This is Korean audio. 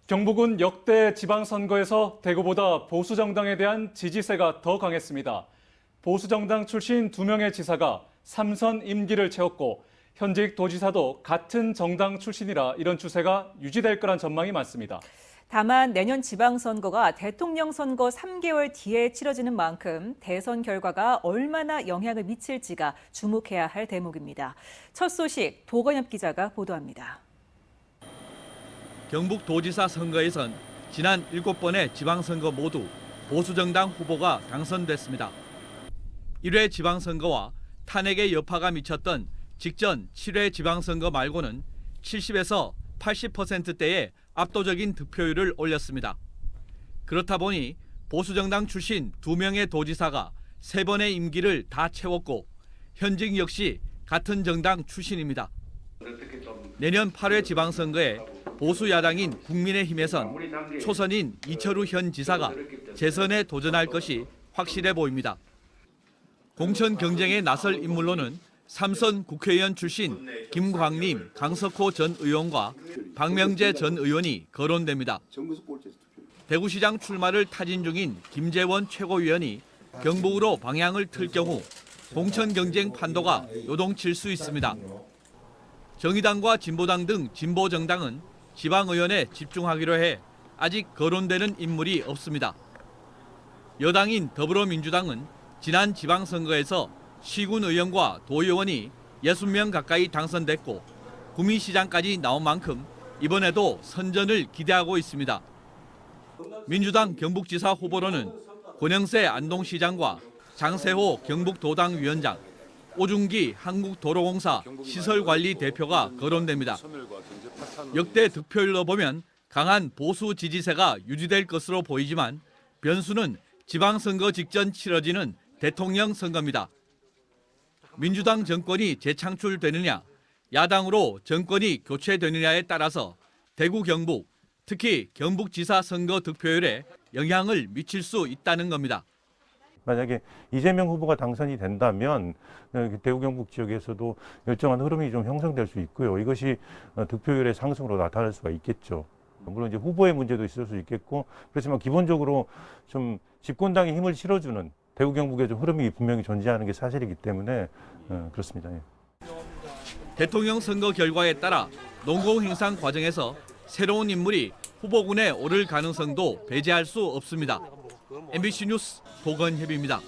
경북은 역대 지방선거에서 대구보다 보수정당에 대한 지지세가 더 강했습니다. 보수정당 출신 2명의 지사가 3선 임기를 채웠고 현직 도지사도 같은 정당 출신이라 이런 추세가 유지될 거란 전망이 많습니다. 다만 내년 지방선거가 대통령 선거 3개월 뒤에 치러지는 만큼 대선 결과가 얼마나 영향을 미칠지가 주목해야 할 대목입니다. 첫 소식 도건엽 기자가 보도합니다. 경북도지사 선거에선 지난 7번의 지방선거 모두 보수정당 후보가 당선됐습니다. 1회 지방선거와 탄핵의 여파가 미쳤던 직전 7회 지방선거 말고는 70에서 80%대의 압도적인 득표율을 올렸습니다. 그렇다 보니 보수정당 출신 2명의 도지사가 3번의 임기를 다 채웠고 현직 역시 같은 정당 출신입니다. 내년 8회 지방선거에 보수 야당인 국민의힘에선 초선인 이철우 현 지사가 재선에 도전할 것이 확실해 보입니다. 공천 경쟁에 나설 인물로는 3선 국회의원 출신 김광림, 강석호 전 의원과 박명재 전 의원이 거론됩니다. 대구시장 출마를 타진 중인 김재원 최고위원이 경북으로 방향을 틀 경우 공천 경쟁 판도가 요동칠 수 있습니다. 정의당과 진보당 등 진보정당은 지방의원에 집중하기로 해 아직 거론되는 인물이 없습니다. 여당인 더불어민주당은 지난 지방선거에서 시군 의원과 도의원이 60명 가까이 당선됐고 구미시장까지 나온 만큼 이번에도 선전을 기대하고 있습니다. 민주당 경북지사 후보로는 권영세 안동시장과 장세호 경북도당위원장, 오중기 한국도로공사 시설관리 대표가 거론됩니다. 역대 득표율로 보면 강한 보수 지지세가 유지될 것으로 보이지만 변수는 지방선거 직전 치러지는 대통령 선거입니다. 민주당 정권이 재창출되느냐, 야당으로 정권이 교체되느냐에 따라서 대구 경북, 특히 경북지사 선거 득표율에 영향을 미칠 수 있다는 겁니다. 만약에 이재명 후보가 당선이 된다면 대구 경북 지역에서도 일정한 흐름이 좀 형성될 수 있고요. 이것이 득표율의 상승으로 나타날 수가 있겠죠. 물론 이제 후보의 문제도 있을 수 있겠고 그렇지만 기본적으로 좀 집권당에 힘을 실어주는 대구 경북의 좀 흐름이 분명히 존재하는 게 사실이기 때문에 그렇습니다. 예. 대통령 선거 결과에 따라 농공 행상 과정에서 새로운 인물이 후보군에 오를 가능성도 배제할 수 없습니다. MBC 뉴스 도건협입니다.